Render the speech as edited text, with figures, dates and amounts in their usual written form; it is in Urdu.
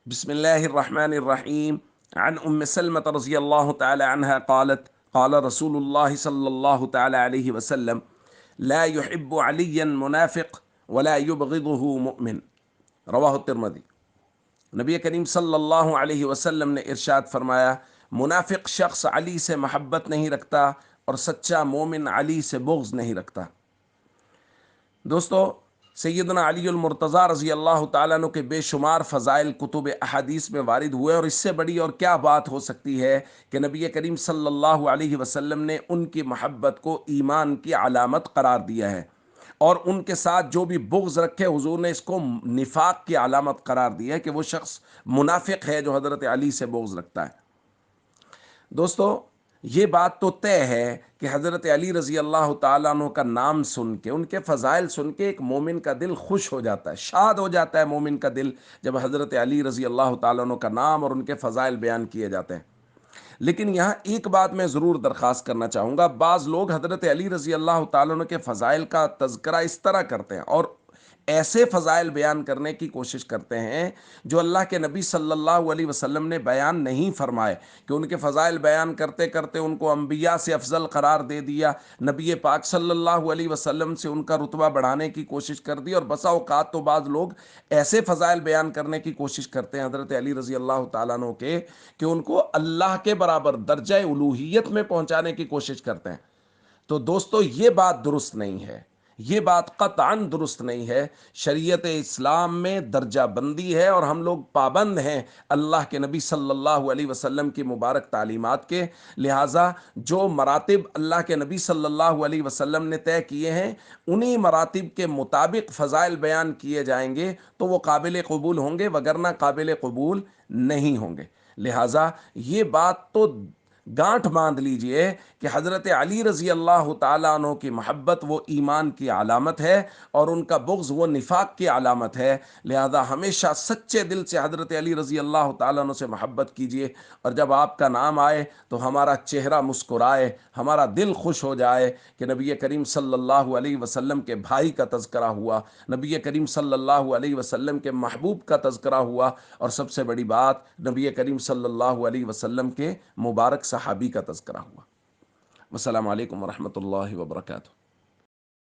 بسم الله الرحمن الرحيم. عن أم سلمة رضي الله تعالى عنها قالت: قال رسول الله صلى الله تعالى عليه وسلم: لا يحب عليا منافق ولا يبغضه مؤمن. رواہ الترمذی۔ نبی کریم صلی اللہ علیہ وسلم نے ارشاد فرمایا: منافق شخص علی سے محبت نہیں رکھتا اور سچا مومن علی سے بغض نہیں رکھتا۔ دوستو، سیدنا علی المرتضیٰ رضی اللہ تعالیٰ عنہ کے بے شمار فضائل کتب احادیث میں وارد ہوئے، اور اس سے بڑی اور کیا بات ہو سکتی ہے کہ نبی کریم صلی اللہ علیہ وسلم نے ان کی محبت کو ایمان کی علامت قرار دیا ہے، اور ان کے ساتھ جو بھی بغض رکھے حضور نے اس کو نفاق کی علامت قرار دیا ہے کہ وہ شخص منافق ہے جو حضرت علی سے بغض رکھتا ہے۔ دوستو، یہ بات تو طے ہے کہ حضرت علی رضی اللہ تعالیٰ عنہ کا نام سن کے، ان کے فضائل سن کے ایک مومن کا دل خوش ہو جاتا ہے، شاد ہو جاتا ہے مومن کا دل جب حضرت علی رضی اللہ تعالیٰ عنہ کا نام اور ان کے فضائل بیان کیے جاتے ہیں۔ لیکن یہاں ایک بات میں ضرور درخواست کرنا چاہوں گا، بعض لوگ حضرت علی رضی اللہ تعالیٰ عنہ کے فضائل کا تذکرہ اس طرح کرتے ہیں اور ایسے فضائل بیان کرنے کی کوشش کرتے ہیں جو اللہ کے نبی صلی اللہ علیہ وسلم نے بیان نہیں فرمائے، کہ ان کے فضائل بیان کرتے کرتے ان کو انبیاء سے افضل قرار دے دیا، نبی پاک صلی اللہ علیہ وسلم سے ان کا رتبہ بڑھانے کی کوشش کر دی، اور بسا اوقات تو بعض لوگ ایسے فضائل بیان کرنے کی کوشش کرتے ہیں حضرت علی رضی اللہ تعالیٰ عنہ کے کہ ان کو اللہ کے برابر درجہ الوہیت میں پہنچانے کی کوشش کرتے ہیں۔ تو دوستو، یہ بات درست نہیں ہے، یہ بات قطعاً درست نہیں ہے۔ شریعت اسلام میں درجہ بندی ہے اور ہم لوگ پابند ہیں اللہ کے نبی صلی اللہ علیہ وسلم کی مبارک تعلیمات کے، لہٰذا جو مراتب اللہ کے نبی صلی اللہ علیہ وسلم نے طے کیے ہیں انہی مراتب کے مطابق فضائل بیان کیے جائیں گے تو وہ قابل قبول ہوں گے، وگرنہ قابل قبول نہیں ہوں گے۔ لہٰذا یہ بات تو گانٹھ باندھ لیجئے کہ حضرت علی رضی اللہ تعالیٰ عنہ کی محبت وہ ایمان کی علامت ہے اور ان کا بغض وہ نفاق کی علامت ہے۔ لہذا ہمیشہ سچے دل سے حضرت علی رضی اللہ تعالیٰ عنہ سے محبت کیجئے، اور جب آپ کا نام آئے تو ہمارا چہرہ مسکرائے، ہمارا دل خوش ہو جائے کہ نبی کریم صلی اللہ علیہ وسلم کے بھائی کا تذکرہ ہوا، نبی کریم صلی اللہ علیہ وسلم کے محبوب کا تذکرہ ہوا، اور سب سے بڑی بات نبی کریم صلی اللہ علیہ وسلم کے مبارک صحابی کا تذکرہ ہوا۔ السلام علیکم ورحمۃ اللہ وبرکاتہ۔